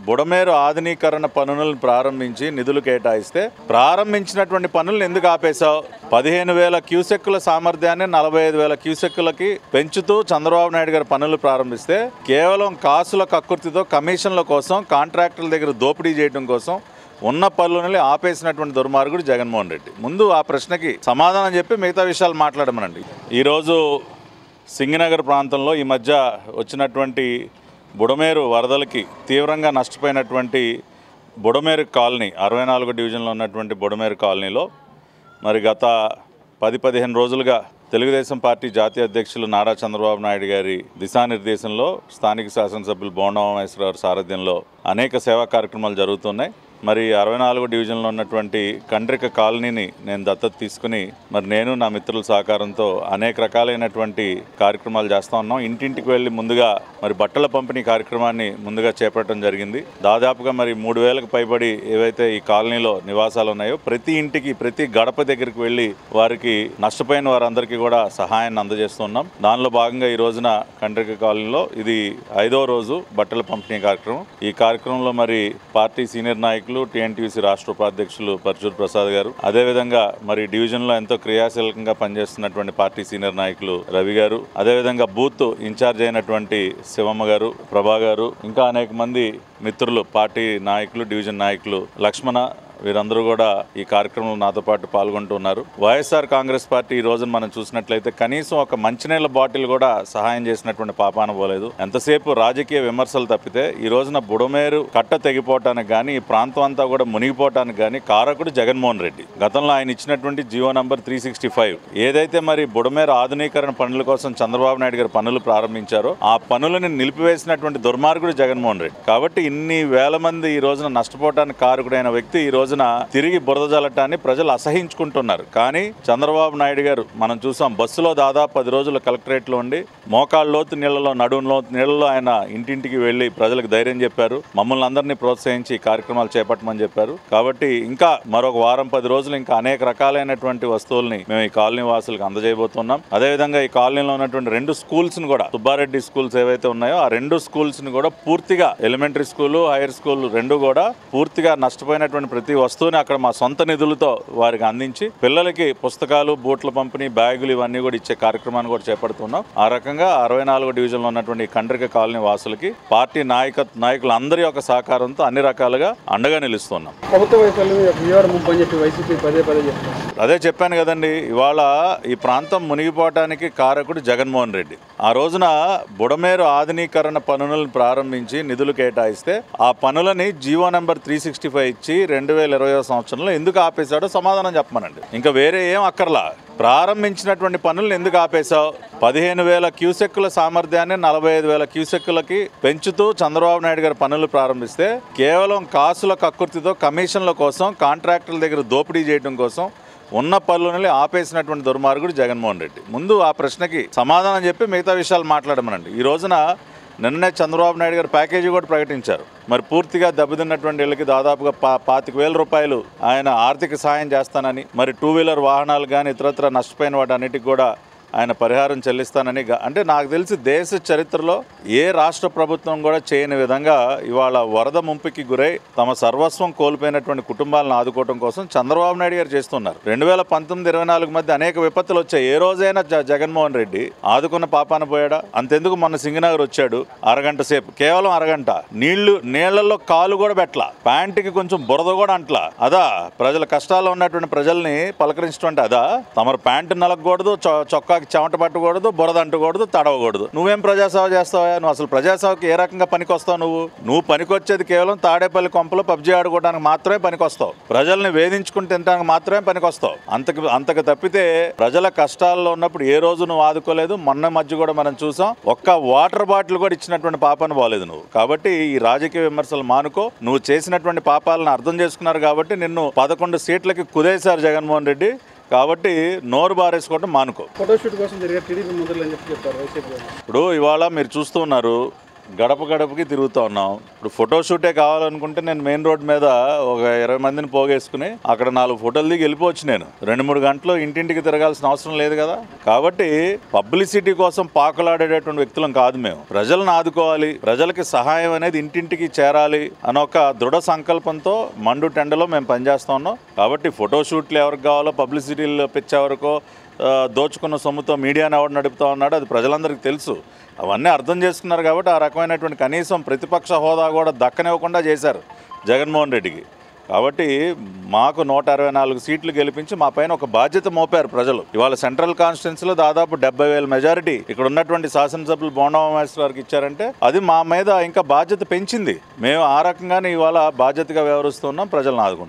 బుడమేరు ఆధునీకరణ పనులను ప్రారంభించి నిధులు కేటాయిస్తే ప్రారంభించినటువంటి పనులను ఎందుకు ఆపేశావు? 15,000 క్యూసెక్కుల సామర్థ్యాన్ని 45,000 క్యూసెక్కులకి పెంచుతూ చంద్రబాబు నాయుడు గారు పనులు ప్రారంభిస్తే కేవలం కాసుల కక్కుర్తితో కమిషన్ల కోసం కాంట్రాక్టర్ల దగ్గర దోపిడీ చేయడం కోసం ఉన్న పనులని ఆపేసినటువంటి దుర్మార్గుడు జగన్మోహన్ రెడ్డి. ముందు ఆ ప్రశ్నకి సమాధానం చెప్పి మిగతా విషయాలు మాట్లాడమనండి. ఈరోజు సింగనగర్ ప్రాంతంలో ఈ మధ్య వచ్చినటువంటి బుడమేరు వరదలకి తీవ్రంగా నష్టపోయినటువంటి బుడమేరు కాలనీ 64 డివిజన్లో ఉన్నటువంటి బుడమేరు కాలనీలో మరి గత 10-15 రోజులుగా తెలుగుదేశం పార్టీ జాతీయ అధ్యక్షులు నారా చంద్రబాబు నాయుడు గారి దిశానిర్దేశంలో స్థానిక శాసనసభ్యులు బోండా గారి సారథ్యంలో అనేక సేవా కార్యక్రమాలు జరుగుతున్నాయి. మరి 64 డివిజన్లో ఉన్నటువంటి కండ్రిక కాలనీని నేను దత్తత తీసుకుని మరి నేను నా మిత్రుల సహకారంతో అనేక రకాలైనటువంటి కార్యక్రమాలు చేస్తూ ఉన్నాం. ఇంటింటికి వెళ్ళి ముందుగా మరి బట్టల పంపిణీ కార్యక్రమాన్ని ముందుగా చేపట్టడం జరిగింది. దాదాపుగా మరి 3,000కు పైబడి ఏవైతే ఈ కాలనీలో నివాసాలు ఉన్నాయో ప్రతి ఇంటికి ప్రతి గడప దగ్గరికి వెళ్ళి వారికి నష్టపోయిన వారందరికీ కూడా సహాయాన్ని అందజేస్తున్నాం. దానిలో భాగంగా ఈ రోజున కండ్రిక కాలనీలో ఇది 5వ రోజు బట్టల పంపిణీ కార్యక్రమం. ఈ కార్యక్రమంలో మరి పార్టీ సీనియర్ నాయకులు టీఎన్టీయూసీ రాష్ట్ర ఉపాధ్యక్షులు పరశుర్ ప్రసాద్ గారు, అదేవిధంగా మరి డివిజన్లో ఎంతో క్రియాశీలకంగా పనిచేస్తున్నటువంటి పార్టీ సీనియర్ నాయకులు రవి గారు, అదేవిధంగా బూత్ ఇన్ఛార్జ్ అయినటువంటి శివమ్మ గారు, ప్రభా గారు, ఇంకా అనేక మంది మిత్రులు పార్టీ నాయకులు డివిజన్ నాయకులు లక్ష్మణ వీరందరూ కూడా ఈ కార్యక్రమంలో నాతో పాటు పాల్గొంటున్నారు. వైఎస్ఆర్ కాంగ్రెస్ పార్టీ ఈ రోజున మనం చూసినట్లయితే కనీసం ఒక మంచినీళ్ళ బాటిల్ కూడా సహాయం చేసినటువంటి పాపాన పోలేదు. ఎంతసేపు రాజకీయ విమర్శలు తప్పితే ఈ రోజున బుడమేరు కట్ట తెగిపోవటానికి కానీ ఈ ప్రాంతం అంతా కూడా మునిగిపోవటానికి కానీ కారకుడు జగన్మోహన్ రెడ్డి. గతంలో ఆయన ఇచ్చినటువంటి జీవో నంబర్ 365 ఏదైతే మరి బుడమేరు ఆధునీకరణ పనుల కోసం చంద్రబాబు నాయుడు గారు పనులు ప్రారంభించారో ఆ పనులను నిలిపివేసినటువంటి దుర్మార్గుడు జగన్మోహన్ రెడ్డి. కాబట్టి ఇన్ని వేల మంది ఈ రోజున నష్టపోవటానికి కారకుడైన వ్యక్తి ఈ రోజున తిరిగి బురద జల్లటాన్ని ప్రజలు అసహించుకుంటున్నారు. కానీ చంద్రబాబు నాయుడు గారు మనం చూసాం, బస్సులో దాదాపు 10 రోజులు కలెక్టరేట్లో ఉండి మోకాళ్ళ లోతు నీళ్లలో నడుములో నీళ్లలో ఆయన ఇంటింటికి వెళ్లి ప్రజలకు ధైర్యం చెప్పారు. మమ్మల్ని అందరినీ ప్రోత్సహించి ఈ కార్యక్రమాలు చేపట్టమని చెప్పారు. కాబట్టి ఇంకా మరొక వారం 10 రోజులు ఇంకా అనేక రకాలైనటువంటి వస్తువుల్ని మేము ఈ కాలనీ వాసులకు అందజేయబోతున్నాం. అదేవిధంగా ఈ కాలనీలో ఉన్నటువంటి 2 స్కూల్స్ ని కూడా, సుబ్బారెడ్డి స్కూల్స్ ఏవైతే ఉన్నాయో ఆ 2 స్కూల్స్ ని కూడా పూర్తిగా, ఎలిమెంటరీ స్కూల్ హైయర్ స్కూల్ 2 కూడా పూర్తిగా నష్టపోయినటువంటి ప్రతి వస్తువుని అక్కడ మా సొంత నిధులతో వారికి అందించి పిల్లలకి పుస్తకాలు, బూట్ల పంపిణీ, బ్యాగులు ఇవన్నీ కూడా ఇచ్చే కార్యక్రమాన్ని కూడా చేపడుతున్నాం. ఆ రకంగా 64 డివిజన్లో ఉన్నటువంటి కండ్రిక కాలనీ వాసులకి పార్టీ నాయకులందరి యొక్క సహకారంతో అన్ని రకాలుగా అండగా నిలుస్తున్నాం. అదే చెప్పాను కదండి, ఇవాళ ఈ ప్రాంతం మునిగిపోవటానికి కారకుడు జగన్మోహన్ రెడ్డి. ఆ రోజున బుడమేరు ఆధునీకరణ పనులను ప్రారంభించి నిధులు కేటాయిస్తే ఆ పనులని జీవో నంబర్ 365 ఇచ్చి 2020వ సంవత్సరంలో ఎందుకు ఆపేశాడో సమాధానం చెప్పమనండి. ఇంకా వేరే ఏం అక్కర్లా. ప్రారంభించినటువంటి పనులను ఎందుకు ఆపేశావు? 15,000 క్యూసెక్కుల సామర్థ్యాన్ని 45,000 క్యూసెక్కులకి పెంచుతూ చంద్రబాబు నాయుడు గారు పనులు ప్రారంభిస్తే కేవలం కాసుల కక్కుర్తితో కమిషన్ల కోసం కాంట్రాక్టర్ల దగ్గర దోపిడీ చేయడం కోసం ఉన్న పనులని ఆపేసినటువంటి దుర్మార్గుడు జగన్మోహన్ రెడ్డి. ముందు ఆ ప్రశ్నకి సమాధానం చెప్పి మిగతా విషయాలు మాట్లాడమనండి. ఈ రోజున నిన్నే చంద్రబాబు నాయుడు గారు ప్యాకేజీ కూడా ప్రకటించారు. మరి పూర్తిగా దెబ్బతిన్నటువంటి ఇళ్ళకి దాదాపుగా 25,000 రూపాయలు ఆయన ఆర్థిక సాయం చేస్తానని, మరి 2 వీలర్ వాహనాలు కానీ ఇతరత్ర నష్టపోయిన వాటన్నిటికి కూడా ఆయన పరిహారం చెల్లిస్తానని, అంటే నాకు తెలిసి దేశ చరిత్రలో ఏ రాష్ట్ర ప్రభుత్వం కూడా చేయని విధంగా ఇవాళ వరద ముంపుకి గురై తమ సర్వస్వం కోల్పోయినటువంటి కుటుంబాలను ఆదుకోవడం కోసం చంద్రబాబు నాయుడు గారు చేస్తున్నారు. 2019-24 మధ్య అనేక విపత్తులు వచ్చాయి. ఏ రోజైనా జగన్మోహన్ రెడ్డి ఆదుకున్న పాపాన పోయాడా? అంతెందుకు మొన్న సింగనగర్ వచ్చాడు, అరగంట సేపు, కేవలం అరగంట, నీళ్లలో కాలు కూడా పెట్టలా, ప్యాంటుకి కొంచెం బురద కూడా అంట్లా. అదా ప్రజల కష్టాల్లో ఉన్నటువంటి ప్రజల్ని పలకరించడం? అదా తమరు ప్యాంటు నలగకూడదు, చొక్కా చెమట పట్టకూడదు, బురద అంటకూడదు, తడవకూడదు. నువ్వేం ప్రజాసేవ చేస్తావా? నువ్వు అసలు ప్రజాసేవకి ఏ రకంగా పనికొస్తావు? నువ్వు పనికొచ్చేది కేవలం తాడేపల్లి కొంపలో పబ్జీ ఆడుకోవడానికి మాత్రమే పనికొస్తావు. ప్రజల్ని వేధించుకుని తినడానికి మాత్రమే పనికొస్తావు. అంతకు తప్పితే ప్రజల కష్టాల్లో ఉన్నప్పుడు ఏ రోజు నువ్వు ఆదుకోలేదు. మొన్న మధ్య కూడా మనం చూసాం, ఒక్క వాటర్ బాటిల్ కూడా ఇచ్చినటువంటి పాపాన్ని పోలేదు నువ్వు. కాబట్టి ఈ రాజకీయ విమర్శలు మానుకో. నువ్వు చేసినటువంటి పాపాలను అర్థం చేసుకున్నారు కాబట్టి నిన్ను 11 సీట్లకి కుదేశారు జగన్మోహన్ రెడ్డి. కాబట్టి నోరు బారేసుకోవడం మానుకో. ఫోటోషూట్ కోసం జరిగే టీడీపీ ముందులు అని చెప్పారు. ఇప్పుడు ఇవాళ మీరు చూస్తూ ఉన్నారు, గడప గడపకి తిరుగుతూ ఉన్నాం. ఇప్పుడు ఫోటోషూటే కావాలనుకుంటే నేను మెయిన్ రోడ్ మీద ఒక 20 మందిని పోగేసుకుని అక్కడ 4 ఫోటోలు దిగి వెళ్ళిపోవచ్చు. నేను 2-3 గంటలు ఇంటింటికి తిరగాల్సిన అవసరం లేదు కదా. కాబట్టి పబ్లిసిటీ కోసం పాకులాడేటటువంటి వ్యక్తులం కాదు మేము. ప్రజలను ఆదుకోవాలి, ప్రజలకి సహాయం అనేది ఇంటింటికి చేరాలి అనొక దృఢ సంకల్పంతో మండు టెండలో మేము పనిచేస్తా ఉన్నాం. కాబట్టి ఫోటోషూట్లు ఎవరికి కావాలో, పబ్లిసిటీలు పిచ్చే వరకు దోచుకున్న సొమ్ముతో మీడియాని ఎవరు నడుపుతా ఉన్నాడో అది ప్రజలందరికీ తెలుసు. అవన్నీ అర్థం చేసుకున్నారు కాబట్టి ఆ రకమైనటువంటి కనీసం ప్రతిపక్ష హోదా కూడా దక్కనివ్వకుండా చేశారు జగన్మోహన్ రెడ్డికి. కాబట్టి మాకు 164 సీట్లు గెలిపించి మా పైన ఒక బాధ్యత మోపారు ప్రజలు. ఇవాళ సెంట్రల్ కాన్స్టిట్యున్సీలో దాదాపు 70,000 మెజారిటీ ఇక్కడ ఉన్నటువంటి శాసనసభ్యులు బోండా ఉమామహేశ్వర గారికి ఇచ్చారంటే అది మా మీద ఇంకా బాధ్యత పెంచింది. మేము ఆ రకంగానే ఇవాళ బాధ్యతగా వ్యవహరిస్తున్నాం, ప్రజలను ఆదుకుంటాం.